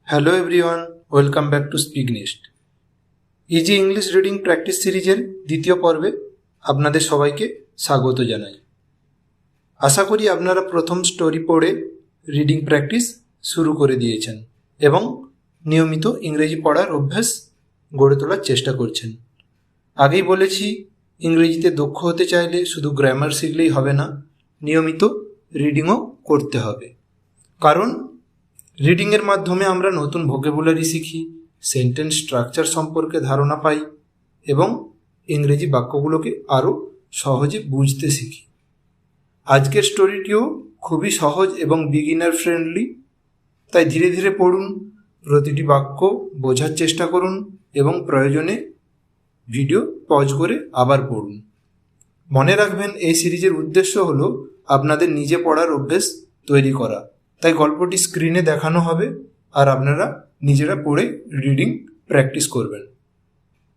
Hello everyone, welcome back to speak next. Easy English reading practice সিরিজের দ্বিতীয় পর্বে আপনাদের সবাইকে স্বাগত জানাই। আশা করি আপনারা প্রথম স্টোরি পড়ে রিডিং প্র্যাকটিস শুরু করে দিয়েছেন এবং নিয়মিত ইংরেজি পড়ার অভ্যাস গড়ে তোলার চেষ্টা করছেন। আগেই বলেছি, ইংরেজিতে দক্ষ হতে চাইলে শুধু গ্রামার শিখলেই হবে না, নিয়মিত রিডিংও করতে হবে। কারণ রিডিংয়ের মাধ্যমে আমরা নতুন ভোকাবুলারি শিখি, সেন্টেন্স স্ট্রাকচার সম্পর্কে ধারণা পাই এবং ইংরেজি বাক্যগুলোকে আরও সহজে বুঝতে শিখি। আজকের স্টোরিটিও খুবই সহজ এবং বিগিনার ফ্রেন্ডলি, তাই ধীরে ধীরে পড়ুন, প্রতিটি বাক্য বোঝার চেষ্টা করুন এবং প্রয়োজনে ভিডিও পজ করে আবার পড়ুন। মনে রাখবেন, এই সিরিজের উদ্দেশ্য হলো আপনাদের নিজে পড়ার অভ্যেস তৈরি করা। তাই গল্পটি স্ক্রিনে দেখানো হবে আর আপনারা নিজেরা পড়ে রিডিং প্র্যাকটিস করবেন।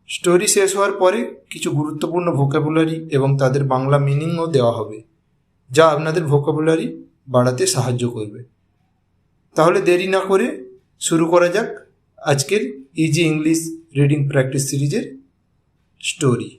স্টোরি শেষ হওয়ার পরে কিছু গুরুত্বপূর্ণ ভোকাবুলারি এবং তাদের বাংলা মিনিংও দেওয়া হবে, যা আপনাদের ভোকাবুলারি বাড়াতে সাহায্য করবে। তাহলে দেরি না করে শুরু করা যাক আজকের ইজি ইংলিশ রিডিং প্র্যাকটিস সিরিজের স্টোরি।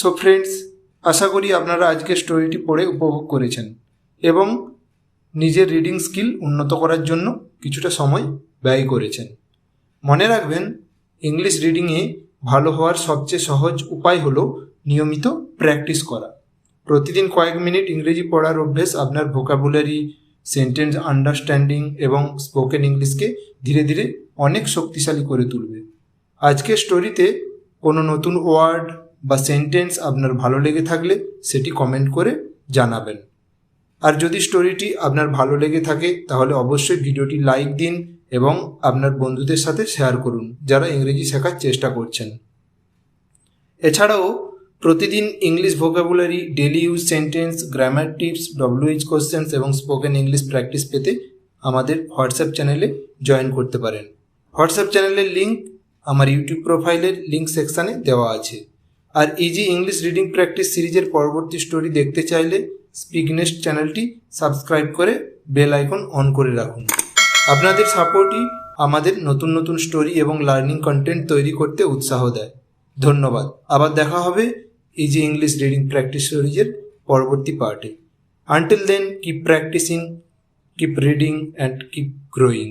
সো ফ্রেন্ডস, আশা করি আপনারা আজকের স্টোরিটি পড়ে উপভোগ করেছেন এবং নিজের রিডিং স্কিল উন্নত করার জন্য কিছুটা সময় ব্যয় করেছেন। মনে রাখবেন, ইংলিশ রিডিংয়ে ভালো হওয়ার সবচেয়ে সহজ উপায় হলো নিয়মিত প্র্যাকটিস করা। প্রতিদিন কয়েক মিনিট ইংরেজি পড়ার অভ্যেস আপনার ভোকাবুলারি, সেন্টেন্স আন্ডারস্ট্যান্ডিং এবং স্পোকেন ইংলিশকে ধীরে ধীরে অনেক শক্তিশালী করে তুলবে। আজকের স্টোরিতে কোনো নতুন ওয়ার্ড বা সেন্টেন্স আপনার ভালো লেগে থাকলে সেটি কমেন্ট করে জানাবেন। আর যদি স্টোরিটি আপনার ভালো লেগে থাকে তাহলে অবশ্যই ভিডিওটি লাইক দিন এবং আপনার বন্ধুদের সাথে শেয়ার করুন যারা ইংরেজি শেখার চেষ্টা করছেন। এছাড়াও প্রতিদিন English vocabulary, daily use sentence, grammar tips, WH questions এবং স্পোকেন ইংলিশ প্র্যাকটিস পেতে আমাদের হোয়াটসঅ্যাপ চ্যানেলে জয়েন করতে পারেন। হোয়াটসঅ্যাপ চ্যানেলের লিঙ্ক আমার ইউটিউব প্রোফাইলের লিঙ্ক সেকশানে দেওয়া আছে। আর ইজি ইংলিশ রিডিং প্র্যাকটিস সিরিজের পরবর্তী স্টোরি দেখতে চাইলে স্পিকনেস্ট চ্যানেলটি সাবস্ক্রাইব করে বেল আইকন অন করে রাখুন। আপনাদের সাপোর্টই আমাদের নতুন নতুন স্টোরি এবং লার্নিং কন্টেন্ট তৈরি করতে উৎসাহ দেয়। ধন্যবাদ। আবার দেখা হবে ইজি ইংলিশ রিডিং প্র্যাকটিস সিরিজের পরবর্তী পার্টে। Until then, keep practising, keep reading and keep growing.